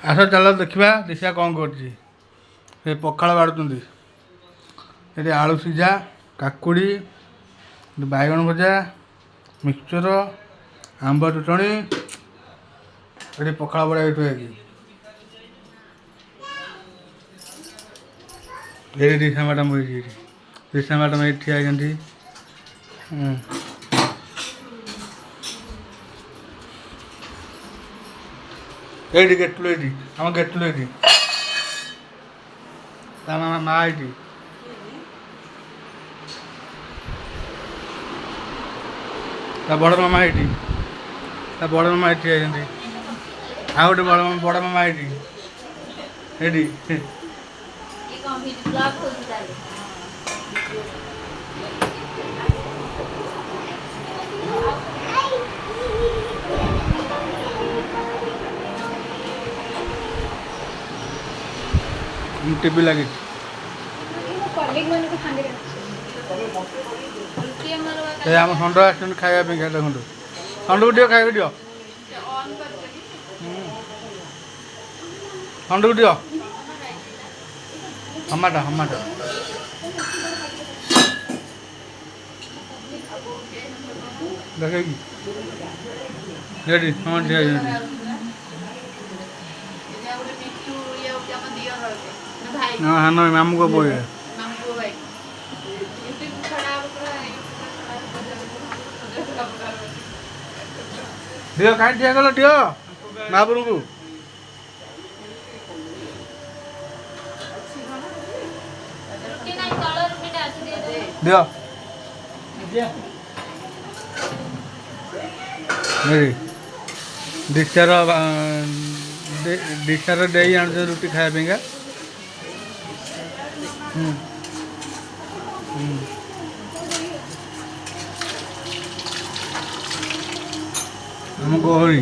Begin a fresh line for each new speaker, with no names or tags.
ଆସ ଚାଲ ଦେଖିବା ଦେଖିବା କ'ଣ କରୁଛି। ସେ ପଖାଳ ବାଢ଼ୁଛନ୍ତି। ଏଠି ଆଳୁ ସିଝା, କାକୁଡ଼ି, ବାଇଗଣ ଭଜା, ମିକ୍ସଚର, ଆମ୍ବ ଚଟଣି। ଏଠି ପଖାଳ ବଢ଼ା ଏଇଠୁ ହେଇଛି। ଏଇଠି ରିସା ମ୍ୟାଡ଼ାମ୍ ହେଇଛି। ଏଇଠି ରିସା ମ୍ୟାଡ଼ାମ୍ ଏଇଠି ଠିଆ ହେଇଛନ୍ତି। ଏଇଠି ଗେଟୁଲ ଏଇଠି ଆମ ଗେଟୁଲ ଏଇଠି ତା ମା ଏଇଠି ତା ବଡ଼ ମାମା ଏଇଠି ତା ବଡ଼ ମାମା ଏଇଠି ଯାଇଛନ୍ତି। ଆଉ ଗୋଟେ ବଡ଼ ମାମା ଏଇଠି ଏଇଠି ଟିଭି ଲାଗିଛି। ଏ ଆମ ଷଣ୍ଢ ଆସିଛନ୍ତି ଖାଇବା ପାଇଁ। ଦେଖନ୍ତୁ ଷଣ୍ଢକୁ ଦିଅ ଖାଇବାକୁ ଦିଅ। ଷଣ୍ଢକୁ ଦିଅ ହମାଟ ହମାଟ। ଦେଖେଇକି ଏଠି ହଁ ଠିଆ ହେଇଛନ୍ତି। हाँ हाँ ना मामू को बोल दियो कहीं ठिया गल दियो महापुर को दियो डिशार दे आण रुटी खाया का हम गहली